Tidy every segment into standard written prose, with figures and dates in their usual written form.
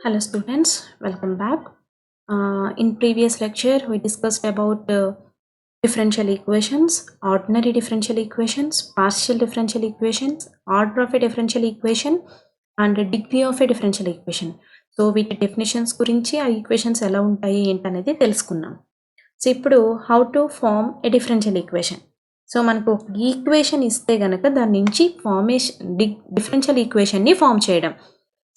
Hello students, welcome back. In previous lecture, we discussed about differential equations, ordinary differential equations, partial differential equations, order of a differential equation, and degree of a differential equation. So వీటి definitions గురించి ఆ equations ఎలా ఉంటాయి ఏంటనేది తెలుసుకున్నాం. So ఇప్పుడు how to form a differential equation. So మనకు ఒక ఈక్వేషన్ ఇస్తే గనక దాని నుంచి డిఫరెన్షియల్ ఈక్వేషన్ని ఫార్మ్ చేయడం.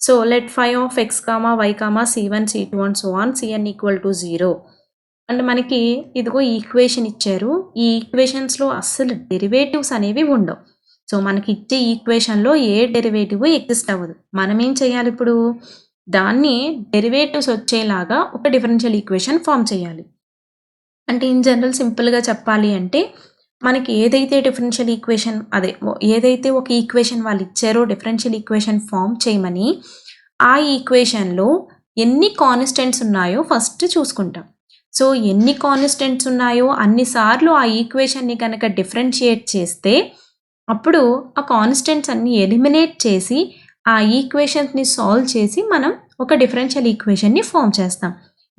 So let phi of x comma y comma c1 c2 and so on cn equal to 0 and మనకి ఇదిగో ఈక్వేషన్ ఇచ్చారు. ఈ ఈక్వేషన్స్లో అస్సలు డెరివేటివ్స్ అనేవి ఉండవు. సో మనకి ఇచ్చే ఈక్వేషన్లో ఏ డెరివేటివ్ ఎగ్జిస్ట్ అవ్వదు. మనం ఏం చేయాలి ఇప్పుడు, దాన్ని డెరివేటివ్స్ వచ్చేలాగా ఒక డిఫరెన్షియల్ ఈక్వేషన్ ఫామ్ చేయాలి. అంటే ఇన్ జనరల్ సింపుల్గా చెప్పాలి అంటే మనకి ఏదైతే డిఫరెన్షియల్ ఈక్వేషన్ ఏదైతే ఒక ఈక్వేషన్ వాళ్ళు ఇచ్చారో డిఫరెన్షియల్ ఈక్వేషన్ ఫామ్ చేయమని, ఆ ఈక్వేషన్లో ఎన్ని కాన్స్టెంట్స్ ఉన్నాయో ఫస్ట్ చూసుకుంటాం. సో ఎన్ని కాన్స్టెంట్స్ ఉన్నాయో అన్నిసార్లు ఆ ఈక్వేషన్ని కనుక డిఫరెన్షియేట్ చేస్తే అప్పుడు ఆ కాన్స్టెంట్స్ అన్ని ఎలిమినేట్ చేసి ఆ ఈక్వేషన్స్ని సాల్వ్ చేసి మనం ఒక డిఫరెన్షియల్ ఈక్వేషన్ని ఫామ్ చేస్తాం.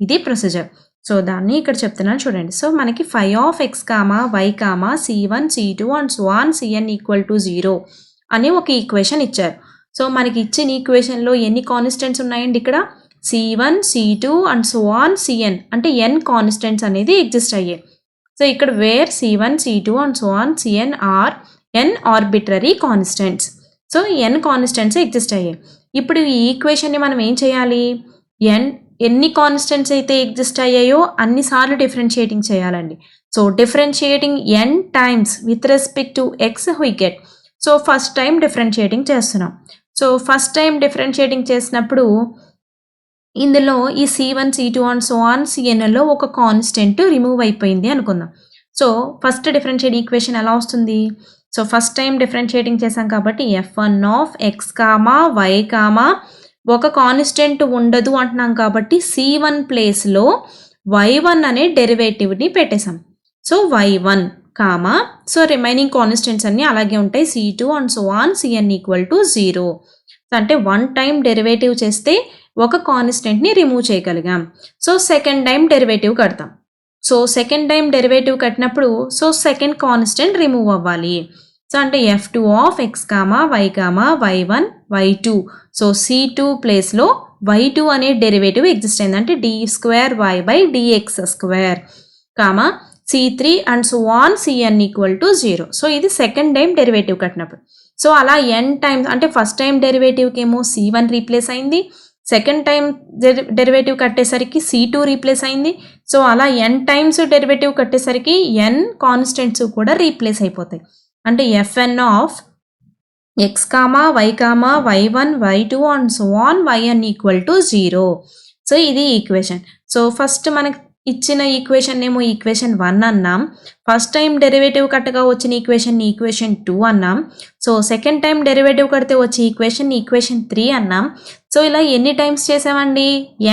ఇది ప్రొసీజర్. సో దాన్ని ఇక్కడ చెప్తున్నాను చూడండి. సో మనకి phi of x comma y comma c1 c2 and so on cn equal to 0 అని ఒక ఈక్వేషన్ ఇచ్చారు. సో మనకి ఇచ్చిన ఈక్వేషన్లో ఎన్ని కాన్స్టెంట్స్ ఉన్నాయండి, ఇక్కడ c1 c2 and so on cn అంటే n కాన్స్టెంట్స్ అనేది ఎగ్జిస్ట్ అయ్యాయి. సో ఇక్కడ where c1 c2 and so on cn are n arbitrary constants. So n constants exist అయ్యాయి. ఇప్పుడు ఈ ఈక్వేషన్ని మనం ఏం చేయాలి, ఎన్ని కాన్స్టెంట్స్ అయితే ఎగ్జిస్ట్ అయ్యాయో అన్నిసార్లు డిఫరెన్షియేటింగ్ చేయాలండి. So differentiating n times with respect to x we get. So first time differentiating చేస్తున్నాం. సో ఫస్ట్ టైం డిఫరెన్షియేటింగ్ చేసినప్పుడు ఇందులో ఈ c1 c2 and so on cnలో ఒక కాన్స్టెంట్ రిమూవ్ అయిపోయింది అనుకుందాం. సో ఫస్ట్ డిఫరెన్షియేట్ ఈక్వేషన్ ఎలా వస్తుంది, సో ఫస్ట్ టైం డిఫరెన్షియేటింగ్ చేసాం కాబట్టి f1 of x comma y comma ఒక కాన్స్టెంట్ ఉండదు అంటున్నాం కాబట్టి c1 ప్లేస్లో y1 అనే డెరివేటివ్ని పెట్టేసాం. So y1 comma so remaining constants అన్నీ అలాగే ఉంటాయి, c2 and so on cn equal to 0. అంటే వన్ టైం డెరివేటివ్ చేస్తే ఒక కాన్స్టెంట్ని రిమూవ్ చేయగలిగాం. సో సెకండ్ టైం డెరివేటివ్ కడతాం. సో సెకండ్ టైం డెరివేటివ్ కట్టినప్పుడు సో సెకండ్ కాన్స్టెంట్ రిమూవ్ అవ్వాలి. సో అంటే f2 of x comma y comma y1 y2. So c2 ప్లేస్లో y2 అనే డెరివేటివ్ ఎగ్జిస్ట్ అయింది, అంటే d2y/dx² comma c3 and so on cn equal to 0. So ఇది second time derivative కట్టినప్పుడు. So అలా n times, అంటే ఫస్ట్ టైం డెరివేటివ్కి ఏమో c1 రీప్లేస్ అయింది, సెకండ్ టైం డెరివేటివ్ కట్టేసరికి c2 రీప్లేస్ అయింది. సో అలా n టైమ్స్ డెరివేటివ్ కట్టేసరికి n కాన్స్టెంట్స్ కూడా రీప్లేస్ అయిపోతాయి. అంటే fn of x comma y comma y1 y2 and so on yn equal to 0. So ఇది ఈక్వేషన్. సో ఫస్ట్ మనకు ఇచ్చిన ఈక్వేషన్ ఏమో ఈక్వేషన్ 1 అన్నాం, ఫస్ట్ టైం డెరివేటివ్ కట్టగా వచ్చిన ఈక్వేషన్ ఈక్వేషన్ 2 అన్నాం. సో సెకండ్ టైం డెరివేటివ్ కడితే వచ్చే ఈక్వేషన్ 3 అన్నాం. సో ఇలా ఎన్ని టైమ్స్ చేసామండి,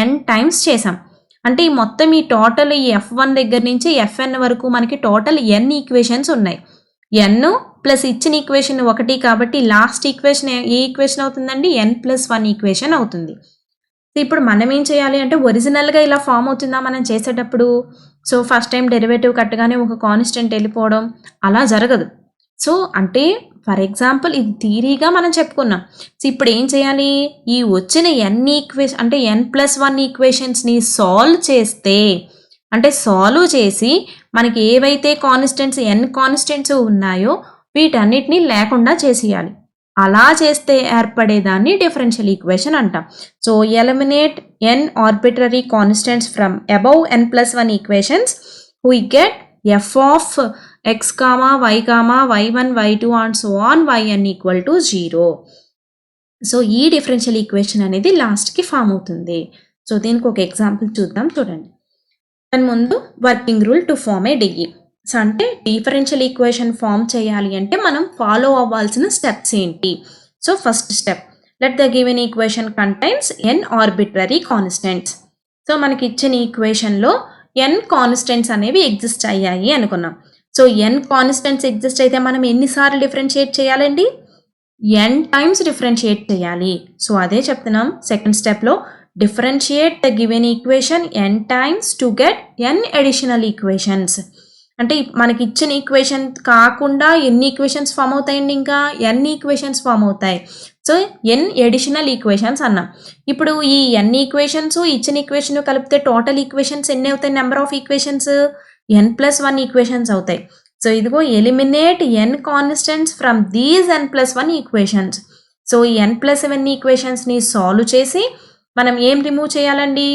n టైమ్స్ చేసాం. అంటే ఈ మొత్తం ఈ టోటల్ ఈ f1 దగ్గర నుంచి fn వరకు మనకి టోటల్ n ఈక్వేషన్స్ ఉన్నాయి. n ప్లస్ ఇచ్చిన ఈక్వేషన్ 1 కాబట్టి లాస్ట్ ఈక్వేషన్ ఏ ఈక్వేషన్ అవుతుందండి, n+1 ఈక్వేషన్ అవుతుంది. ఇప్పుడు మనం ఏం చేయాలి అంటే ఒరిజినల్గా ఇలా ఫామ్ అవుతుందా మనం చేసేటప్పుడు, సో ఫస్ట్ టైం డెరివేటివ్ కట్టగానే ఒక కాన్స్టెంట్ వెళ్ళిపోవడం అలా జరగదు. సో అంటే ఫర్ ఎగ్జాంపుల్ ఇది థియరీగా మనం చెప్పుకున్నాం. సో ఇప్పుడు ఏం చేయాలి, ఈ వచ్చిన n ఈక్వేషన్ అంటే n+1 ఈక్వేషన్స్ని సాల్వ్ చేస్తే, అంటే సాల్వ్ చేసి మనకి ఏవైతే కాన్స్టెంట్స్ n కాన్స్టెంట్స్ ఉన్నాయో వీటన్నిటిని లేకుండా చేసేయాలి. అలా చేస్తే ఏర్పడేదాన్ని డిఫరెన్షియల్ ఈక్వేషన్ అంటాం. So eliminate n arbitrary constants from above n+1 equations we get f of x comma y comma y1 y2 and so on yn equal to 0. So ఈ differential equation అనేది లాస్ట్కి ఫామ్ అవుతుంది. So దీనికి ఒక example చూద్దాం, చూడండి. దాని ముందు working rule to form a DE. So అంటే డిఫరెన్షియల్ ఈక్వేషన్ ఫామ్ చేయాలి అంటే మనం ఫాలో అవ్వాల్సిన స్టెప్స్ ఏంటి. So first step, let the given equation contains n arbitrary constants. So మనకి ఇచ్చిన ఈక్వేషన్లో n కాన్స్టెంట్స్ అనేవి ఎగ్జిస్ట్ అయ్యాయి అనుకున్నాం. సో n కాన్స్టెంట్స్ ఎగ్జిస్ట్ అయితే మనం ఎన్నిసార్లు డిఫరెన్షియేట్ చేయాలండి, n టైమ్స్ డిఫరెన్షియేట్ చేయాలి. సో అదే చెప్తున్నాం సెకండ్ స్టెప్లో, differentiate the given equation n times to get n additional equations. అంటే మనకి ఇచ్చిన ఈక్వేషన్ కాకుండా ఎన్ని ఈక్వేషన్స్ ఫామ్ అవుతాయండి, ఇంకా n ఈక్వేషన్స్ ఫామ్ అవుతాయి. సో n అడిషనల్ ఈక్వేషన్స్ అన్నాం. ఇప్పుడు ఈ n ఈక్వేషన్స్ ఇచ్చిన ఈక్వేషన్ కలిపితే టోటల్ ఈక్వేషన్స్ ఎన్ని అవుతాయి, number of equations n+1 equations అవుతాయి. సో ఇదిగో eliminate n constants from these n+1 equations. So ఈ n+1 ఈక్వేషన్స్ని సాల్వ్ చేసి మనం ఏం రిమూవ్ చేయాలండి,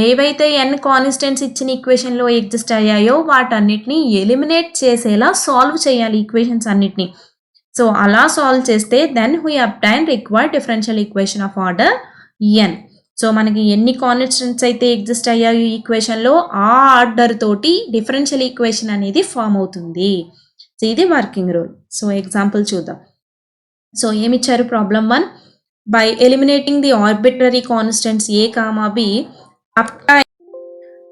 ఏవైతే n కాన్స్టెంట్స్ ఇచ్చిన ఈక్వేషన్లో ఎగ్జిస్ట్ అయ్యాయో వాటన్నిటిని ఎలిమినేట్ చేసేలా సాల్వ్ చేయాలి ఈక్వేషన్స్ అన్నిటిని. సో అలా సాల్వ్ చేస్తే then we obtain required differential equation of order n. So మనకి ఎన్ని కాన్స్టెంట్స్ అయితే ఎగ్జిస్ట్ అయ్యాయో ఈక్వేషన్లో ఆ ఆర్డర్ తోటి డిఫరెన్షియల్ ఈక్వేషన్ అనేది ఫామ్ అవుతుంది. సో ఇది వర్కింగ్ రూల్. సో ఎగ్జాంపుల్ చూద్దాం. సో ఏమిచ్చారు, problem 1, by eliminating the arbitrary constants a, b, obtain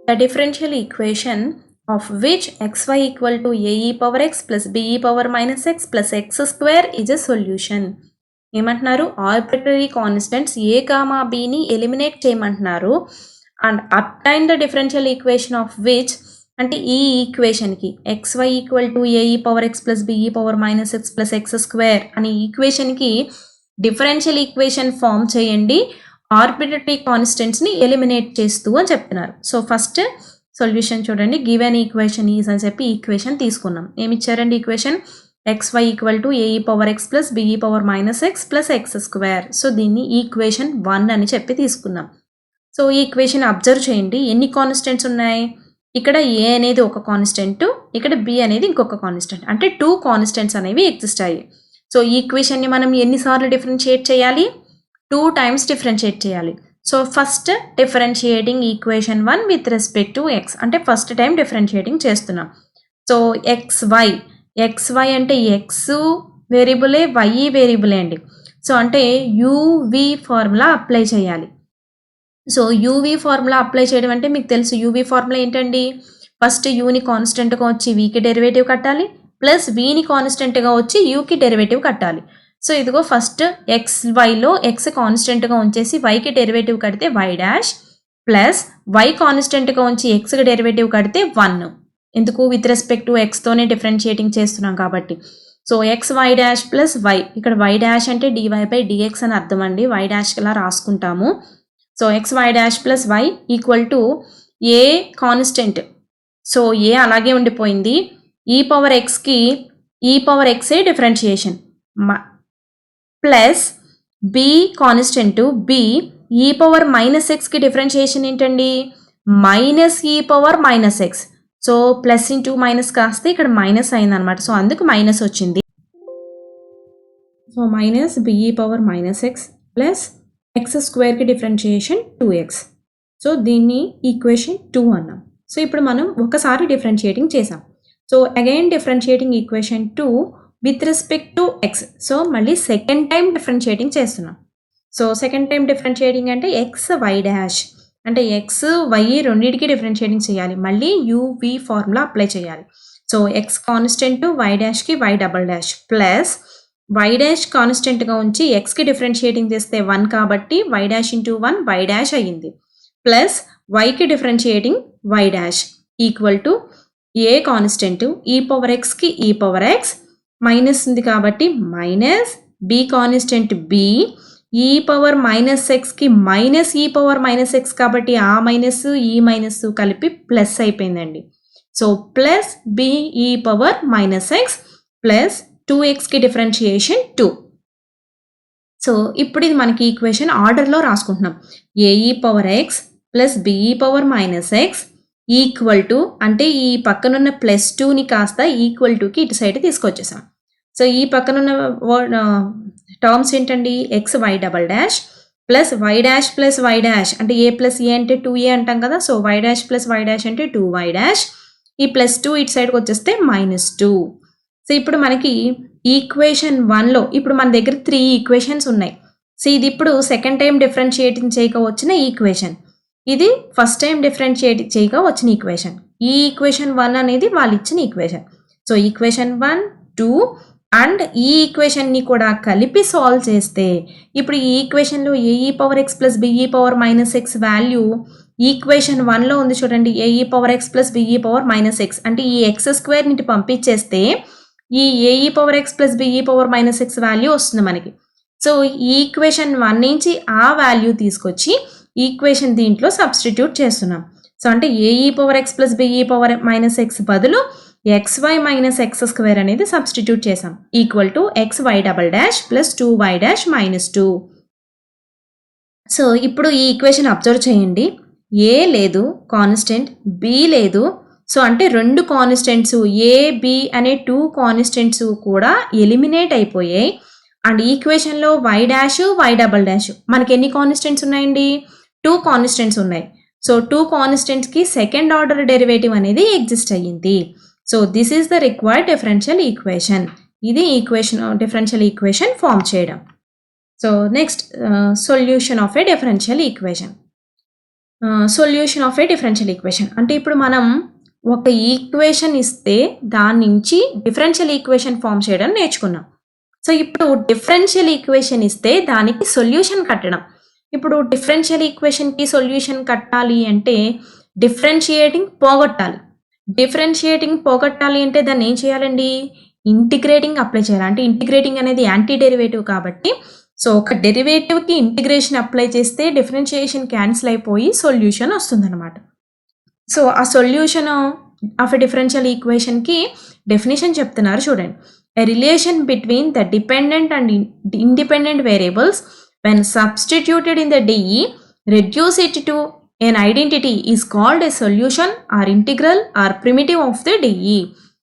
the differential equation of which xy equal to ae power x plus be power minus x plus x square is a solution. ఏమంటున్నారు, arbitrary constants a, bని eliminate చేయమంటున్నారు. And obtain the differential equation of which అంటే ఈ ఈక్వేషన్కి xy equal to ae power x plus be power minus x plus x square అనే ఈక్వేషన్కి differential equation form చేయండి arbitrary కాన్స్టెంట్స్ని eliminate చేస్తూ అని చెప్తున్నారు. So first solution చూడండి, given equation is అని చెప్పి ఈక్వేషన్ తీసుకున్నాం. ఏమి ఇచ్చారండి equation, xy equal to ae power x plus be power minus x plus x square. So దీన్ని ఈక్వేషన్ 1 అని చెప్పి తీసుకున్నాం. సో ఈ ఈక్వేషన్ అబ్జర్వ్ చేయండి, ఎన్ని కాన్స్టెంట్స్ ఉన్నాయి, ఇక్కడ a అనేది ఒక కాన్స్టెంట్, ఇక్కడ b అనేది ఇంకొక కాన్స్టెంట్, అంటే 2 కాన్స్టెంట్స్ అనేవి ఎగ్జిస్ట్ అయ్యాయి. సో ఈ ఈక్వేషన్ని మనం ఎన్నిసార్లు డిఫరెన్షియేట్ చేయాలి, 2 టైమ్స్ డిఫరెన్షియేట్ చేయాలి. So first differentiating equation 1 with respect to x, అంటే ఫస్ట్ టైం డిఫరెన్షియేటింగ్ చేస్తున్నాం. సో xy అంటే x వేరియబులే, y వేరియబులే అండి. సో అంటే uv ఫార్ములా అప్లై చేయాలి. సో యూవీ ఫార్ములా అప్లై చేయడం అంటే మీకు తెలుసు, యూవీ ఫార్ములా ఏంటండి, ఫస్ట్ యూని కాన్స్టెంట్గా వచ్చి వీకి డెరివేటివ్ కట్టాలి, ప్లస్ వీని కాన్స్టెంట్గా వచ్చి యూకి డెరివేటివ్ కట్టాలి. సో ఇదిగో ఫస్ట్ xyలో x కాన్స్టెంట్గా ఉంచేసి వైకి డెరివేటివ్ కడితే y డాష్, ప్లస్ y కాన్స్టెంట్గా ఉంచి xకి డెరివేటివ్ కడితే 1. ఎందుకు, విత్ రెస్పెక్ట్ టు xతోనే డిఫరెన్షియేటింగ్ చేస్తున్నాం కాబట్టి. So xy dash plus y, ఇక్కడ y డాష్ అంటే dy/dx అని అర్థం అండి, y డాష్ ఇలా రాసుకుంటాము. So xy dash plus y equal to a constant, so a అలాగే ఉండిపోయింది, ఈ పవర్ ఎక్స్కి ఈ పవర్ ఎక్సే differentiation, plus b constant b e power minus ఎక్స్కి డిఫరెన్షియేషన్ ఏంటండి, minus e power minus X. So plus into minus కాస్తే ఇక్కడ minus అయిందనమాట, so అందుకు మైనస్ వచ్చింది. So minus b e power minus x plus x స్క్వేర్కి differentiation 2x. So దీన్ని equation 2 అన్నాం. సో ఇప్పుడు మనం ఒకసారి డిఫరెన్షియేటింగ్ చేసాం. So again differentiating equation 2 with respect to x. So మళ్ళీ సెకండ్ టైం డిఫరెన్షియేటింగ్ చేస్తున్నాం. సో సెకండ్ టైం డిఫరెన్షియేటింగ్ అంటే xy డాష్, అంటే x y రెండింటికి డిఫరెన్షియేటింగ్ చేయాలి, మళ్ళీ uv ఫార్ములా అప్లై చేయాలి. సో x కాన్స్టెంట్ y డాష్కి y double dash, plus y dash కాన్స్టెంట్గా ఉంచి xకి డిఫరెన్షియేటింగ్ చేస్తే 1 కాబట్టి y dash into 1 y dash అయ్యింది, ప్లస్ yకి differentiating y dash equal to a constant e power ఎక్స్కి ఈ పవర్ ఎక్స్, మైనస్ ఉంది కాబట్టి minus b constant b e power minus ఎక్స్కి minus e power minus x కాబట్టి ఆ minus ఈ minus కలిపి ప్లస్ అయిపోయిందండి. So plus b e power minus x plus 2xకి differentiation 2. So ఇప్పుడు ఇది మనకి ఈక్వేషన్ ఆర్డర్లో రాసుకుంటున్నాం, a e power x plus BE power minus x equal to, అంటే ఈ పక్కనున్న ప్లస్ 2ని కాస్త ఈక్వల్ టుకి ఇటు సైడ్ తీసుకొచ్చేసాం. సో ఈ పక్కనున్న టర్మ్స్ ఏంటండి, x y double dash plus y dash plus y dash, అంటే ఏ ప్లస్ ఏ అంటే 2a అంటాం కదా, so y dash plus y dash అంటే 2y డాష్, ఈ ప్లస్ 2 ఇటు సైడ్కి వచ్చేస్తే -2. సో ఇప్పుడు మనకి ఈక్వేషన్ 1లో ఇప్పుడు మన దగ్గర 3 ఈక్వేషన్స్ ఉన్నాయి. సో ఇది ఇప్పుడు సెకండ్ టైం డిఫరెన్షియేటింగ్ చేయగా వచ్చిన ఈక్వేషన్, ఇది ఫస్ట్ టైం డిఫరెన్షియేట్ చేయగా వచ్చిన ఈక్వేషన్. ఈ ఈక్వేషన్ 1 అనేది వాళ్ళు ఇచ్చిన ఈక్వేషన్. సో ఈక్వేషన్ 1, 2 అండ్ ఈ ఈక్వేషన్ని కూడా కలిపి సాల్వ్ చేస్తే ఇప్పుడు ఈ ఈక్వేషన్లో a e power x plus BE power minus x value equation 1లో ఉంది చూడండి, a e power x plus BE power minus x అంటే ఈ ఎక్స్ స్క్వేర్ ని పంపించేస్తే ఈ a e power x plus BE power minus x value వస్తుంది మనకి. సో ఈ ఈక్వేషన్ 1 నుంచి ఆ వాల్యూ తీసుకొచ్చి ఈక్వేషన్ దీంట్లో సబ్స్టిట్యూట్ చేస్తున్నాం. సో అంటే ae power x plus BE power minus x బదులు xy మైనస్ ఎక్స్ స్క్వేర్ అనేది సబ్స్టిట్యూట్ చేసాం equal to xy double dash plus 2y dash minus 2. So ఇప్పుడు ఈ ఈక్వేషన్ అబ్జర్వ్ చేయండి, ఏ లేదు కాన్స్టెంట్, బి లేదు. సో అంటే రెండు కాన్స్టెంట్స్ ఏ బి అనే 2 కాన్స్టెంట్స్ కూడా ఎలిమినేట్ అయిపోయాయి. అండ్ ఈక్వేషన్లో y dash y double dash మనకి ఎన్ని కాన్స్టెంట్స్ ఉన్నాయండి, 2 కాన్స్టెంట్స్ ఉన్నాయి. సో 2 కాన్స్టెంట్స్కి సెకండ్ ఆర్డర్ డెరివేటివ్ అనేది ఎగ్జిస్ట్ అయ్యింది. So this is the required differential equation. ఇది ఈక్వేషన్ డిఫరెన్షియల్ ఈక్వేషన్ ఫామ్ చేయడం. So next solution of a differential equation. Solution of a differential equation అంటే ఇప్పుడు మనం ఒక ఈక్వేషన్ ఇస్తే దాని నుంచి డిఫరెన్షియల్ ఈక్వేషన్ ఫామ్ చేయడం నేర్చుకున్నాం. సో ఇప్పుడు డిఫరెన్షియల్ ఈక్వేషన్ ఇస్తే దానికి సొల్యూషన్ కట్టడం. ఇప్పుడు డిఫరెన్షియల్ ఈక్వేషన్కి సొల్యూషన్ కట్టాలి అంటే డిఫరెన్షియేటింగ్ పోగొట్టాలి. డిఫరెన్షియేటింగ్ పోగొట్టాలి అంటే దాన్ని ఏం చేయాలండి, ఇంటిగ్రేటింగ్ అప్లై చేయాలి. అంటే ఇంటిగ్రేటింగ్ అనేది యాంటీ డెరివేటివ్ కాబట్టి సో ఒక డెరివేటివ్కి ఇంటిగ్రేషన్ అప్లై చేస్తే డిఫరెన్షియేషన్ క్యాన్సిల్ అయిపోయి సొల్యూషన్ వస్తుందన్నమాట. సో ఆ సొల్యూషన్ ఆఫ్ ఎ డిఫరెన్షియల్ ఈక్వేషన్కి డెఫినేషన్ చెప్తున్నారు చూడండి. A relation between the dependent and independent variables when substituted in the DE reduce it to an identity is called a solution or integral or primitive of the DE.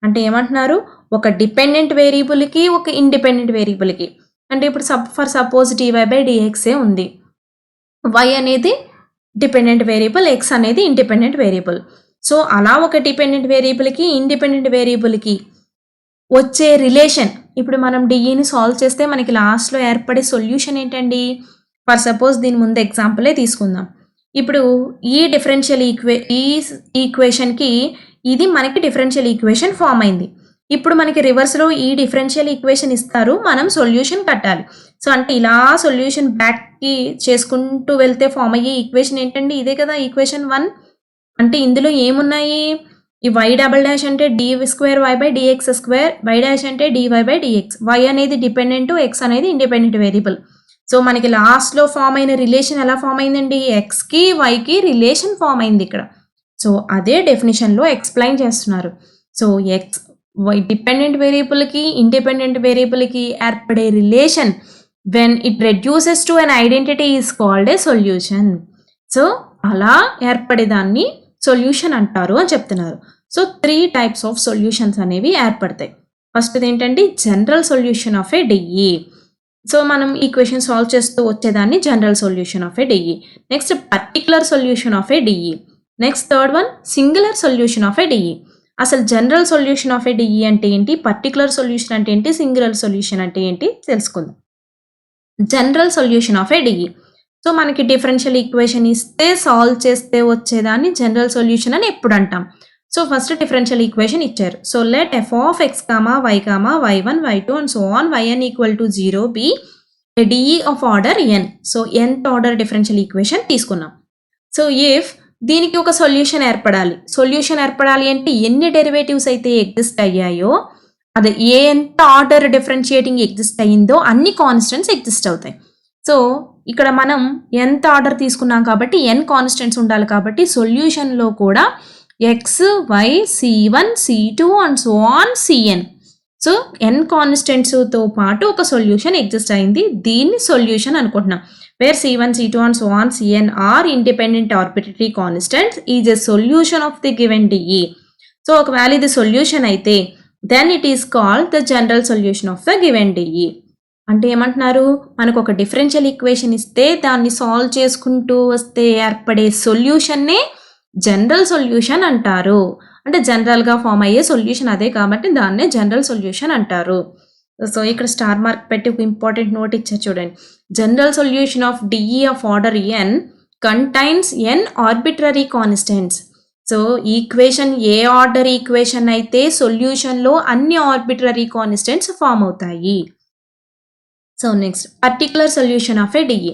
అంటే ఏమంటున్నారు, ఒక dependent వేరియబుల్కి ఒక independent వేరియబుల్కి అంటే ఇప్పుడు for suppose dy/dx ఉంది, y అనేది dependent variable, x అనేది independent variable. So అలా ఒక డిపెండెంట్ వేరియబుల్కి ఇండిపెండెంట్ వేరియబుల్కి వచ్చే రిలేషన్ ఇప్పుడు మనం డిఈని సాల్వ్ చేస్తే మనకి లాస్ట్లో ఏర్పడే సొల్యూషన్ ఏంటండి, ఫర్ సపోజ్ దీని ముందు ఎగ్జాంపులే తీసుకుందాం. ఇప్పుడు ఈ డిఫరెన్షియల్ ఈక్వేషన్కి ఇది మనకి డిఫరెన్షియల్ ఈక్వేషన్ ఫామ్ అయింది. ఇప్పుడు మనకి రివర్స్లో ఈ డిఫరెన్షియల్ ఈక్వేషన్ ఇస్తారు, మనం సొల్యూషన్ కట్టాలి. సో అంటే ఇలా సొల్యూషన్ బ్యాక్కి చేసుకుంటూ వెళ్తే ఫామ్ అయ్యే ఈక్వేషన్ ఏంటండి, ఇదే కదా ఈక్వేషన్ 1. అంటే ఇందులో ఏమున్నాయి, ఈ y డబల్ డాష్ అంటే d2y/dx2, y డాష్ అంటే dy/dx. y అనేది డిపెండెంట్, x అనేది ఇండిపెండెంట్ వేరియబుల్. సో మనకి లాస్ట్లో ఫామ్ అయిన రిలేషన్ ఎలా ఫామ్ అయిందండి, ఎక్స్కి వైకి రిలేషన్ ఫామ్ అయింది ఇక్కడ. సో అదే డెఫినేషన్లో ఎక్స్ప్లెయిన్ చేస్తున్నారు. సో ఎక్స్ వై డిపెండెంట్ వేరియబుల్కి ఇండిపెండెంట్ వేరియబుల్కి ఏర్పడే relation when it reduces to an identity is called a solution. So అలా ఏర్పడేదాన్ని సొల్యూషన్ అంటారు అని చెప్తున్నారు. సో 3 టైప్స్ ఆఫ్ సొల్యూషన్స్ అనేవి ఏర్పడతాయి. ఫస్ట్ ఏంటంటే general solution of a DE. So మనం ఈక్వేషన్ సాల్వ్ చేస్తూ వచ్చేదాన్ని general solution of a DE. Next particular solution of a DE. Next third one singular solution of a DE. అసలు general solution of a DE అంటే ఏంటి, particular solution అంటే ఏంటి, singular solution అంటే ఏంటి తెలుసుకుందాం. General solution of a DE. So మనకి differential equation ఇస్తే సాల్వ్ చేస్తే వచ్చేదాన్ని జనరల్ సొల్యూషన్ అని ఎప్పుడు అంటాం. సో ఫస్ట్ డిఫరెన్షియల్ ఈక్వేషన్ ఇచ్చారు. So let f of x, y, y1, y2 and so on yn equal to 0 be a DE of order n. So nth order differential equation తీసుకున్నాం. So if దీనికి ఒక solution ఏర్పడాలి అంటే ఎన్ని derivatives అయితే exist అయ్యాయో అదే nth ఆర్డర్ డిఫరెన్షియేటింగ్ ఎగ్జిస్ట్ అయ్యిందో అన్ని కాన్స్టెంట్స్ ఎగ్జిస్ట్ అవుతాయి. సో ఇక్కడ మనం nth ఆర్డర్ తీసుకున్నాం కాబట్టి n కాన్స్టెంట్స్ ఉండాలి కాబట్టి సొల్యూషన్లో కూడా x, y, c1, c2 and so on cn. So n కాన్స్టెంట్స్తో పాటు ఒక సొల్యూషన్ ఎగ్జిస్ట్ అయింది, దీన్ని సొల్యూషన్ అనుకుంటున్నాం. Where c1, c2 and so on cn are independent arbitrary constants is a solution of the given DE. So ఒకవేళ ఇది solution అయితే then it is called the general solution of the given DE. అంటే ఏమంటున్నారు, మనకు ఒక differential equation ఇస్తే దాన్ని solve చేసుకుంటూ వస్తే ఏర్పడే సొల్యూషన్నే జనరల్ సొల్యూషన్ అంటారు. అంటే జనరల్గా ఫామ్ అయ్యే సొల్యూషన్ అదే కాబట్టి దాన్నే జనరల్ సొల్యూషన్ అంటారు. సో ఇక్కడ స్టార్ మార్క్ పెట్టి ఒక ఇంపార్టెంట్ నోట్ ఇచ్చారు చూడండి. General solution of DE of order n contains n arbitrary constants. So equation A order equation అయితే సొల్యూషన్లో అన్ని ఆర్బిట్రరీ కాన్స్టెంట్స్ ఫామ్ అవుతాయి. So next particular solution of a DE.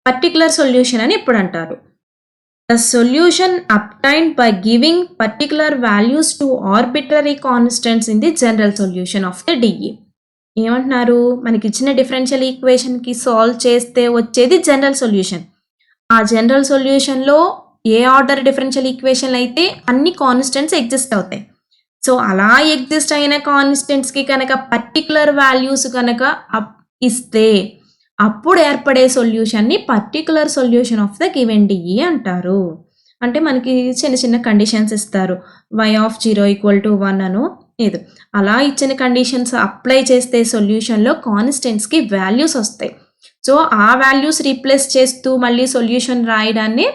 Particular solution అని ఎప్పుడు అంటారు? The solution obtained by giving particular values to arbitrary constants in the general solution of the DE. ఏమంటున్నారు? మనకి ఇచ్చిన differential ఈక్వేషన్కి సాల్వ్ చేస్తే వచ్చేది జనరల్ సొల్యూషన్. ఆ జనరల్ సొల్యూషన్లో ఏ ఆర్డర్ డిఫరెన్షియల్ ఈక్వేషన్ అయితే అన్ని కాన్స్టెంట్స్ ఎగ్జిస్ట్ అవుతాయి. సో అలా ఎగ్జిస్ట్ అయిన కాన్స్టెంట్స్కి కనుక పర్టికులర్ వాల్యూస్ కనుక ఇస్తే అప్పుడు ఏర్పడే సొల్యూషన్ని particular solution of the given DE అంటారు. అంటే మనకి చిన్న చిన్న కండిషన్స్ ఇస్తారు, y(0 = 1) అను లేదు, అలా ఇచ్చిన కండిషన్స్ అప్లై చేస్తే సొల్యూషన్లో కాన్స్టెంట్స్కి వాల్యూస్ వస్తాయి. సో ఆ వాల్యూస్ రీప్లేస్ చేస్తూ మళ్ళీ సొల్యూషన్ రాయడాన్ని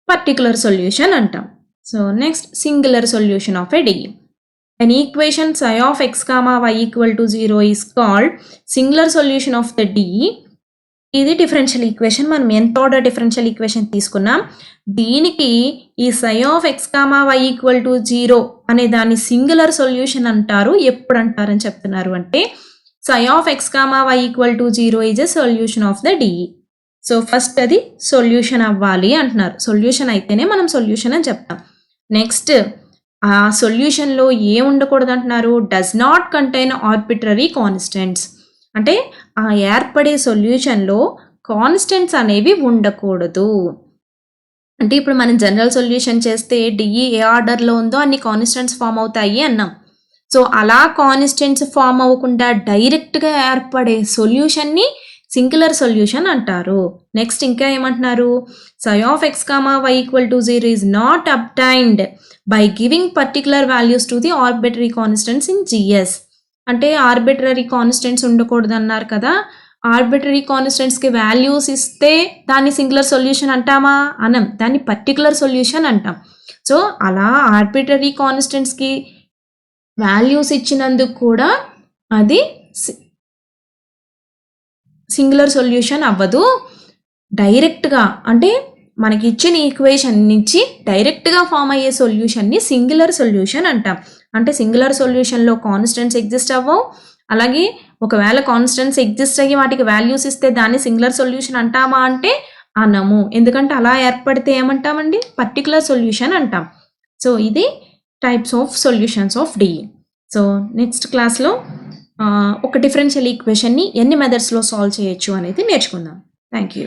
పర్టికులర్ సొల్యూషన్ అంటాం. So next singular solution of a DE. An equation psi of x comma y = 0 is called singular solution of the DE. ఇది డిఫరెన్షియల్ ఈక్వేషన్. మనం ఎంత order differential equation తీసుకున్నాం, దీనికి ఈ psi of x comma y = 0 అనే దాన్ని singular solution అంటారు. ఎప్పుడు అంటారని చెప్తున్నారు అంటే psi of x comma y = 0 is a solution of the DE. So first అది సొల్యూషన్ అవ్వాలి అంటున్నారు. సొల్యూషన్ అయితేనే మనం సొల్యూషన్ అని చెప్తాం. నెక్స్ట్ ఆ సొల్యూషన్లో ఏ ఉండకూడదు అంటున్నారు? Does not contain arbitrary constants. అంటే ఆ ఏర్పడే సొల్యూషన్లో కాన్స్టెంట్స్ అనేవి ఉండకూడదు. అంటే ఇప్పుడు మనం జనరల్ సొల్యూషన్ చేస్తే డిఈ ఏ ఆర్డర్లో ఉందో అన్ని కాన్స్టెంట్స్ ఫామ్ అవుతాయి అన్నాం. సో అలా కాన్స్టెంట్స్ ఫామ్ అవ్వకుండా డైరెక్ట్గా ఏర్పడే సొల్యూషన్ని సింగులర్ సొల్యూషన్ అంటారు. నెక్స్ట్ ఇంకా ఏమంటున్నారు? psi of x comma y = 0 is not obtained by giving particular values to the arbitrary constants in GS. అంటే ఆర్బిట్రరీ కాన్స్టెంట్స్ ఉండకూడదు అన్నారు కదా, ఆర్బిట్రరీ కాన్స్టెంట్స్కి వాల్యూస్ ఇస్తే దాన్ని సింగులర్ సొల్యూషన్ అంటామా? అనం, దాన్ని పర్టికులర్ సొల్యూషన్ అంటాం. సో అలా ఆర్బిట్రరీ కాన్స్టెంట్స్కి వాల్యూస్ ఇచ్చినందుకు కూడా అది సింగులర్ సొల్యూషన్ అవ్వదు. డైరెక్ట్గా అంటే మనకి ఇచ్చిన ఈక్వేషన్ నుంచి డైరెక్ట్గా ఫామ్ అయ్యే సొల్యూషన్ని సింగులర్ సొల్యూషన్ అంటాం. అంటే సింగులర్ సొల్యూషన్లో కాన్స్టెంట్స్ ఎగ్జిస్ట్ అవ్వవు. అలాగే ఒకవేళ కాన్స్టెంట్స్ ఎగ్జిస్ట్ అయ్యి వాటికి వాల్యూస్ ఇస్తే దాన్ని సింగులర్ సొల్యూషన్ అంటామా అంటే అనము. ఎందుకంటే అలా ఏర్పడితే ఏమంటామండి? పర్టికులర్ సొల్యూషన్ అంటాం. సో ఇది types of solutions of DE. So next క్లాస్లో ఒక డిఫరెన్షియల్ ఈక్వేషన్ని ఎన్ని మెథడ్స్లో సాల్వ్ చేయొచ్చు అనేది నేర్చుకుందాం. Thank you.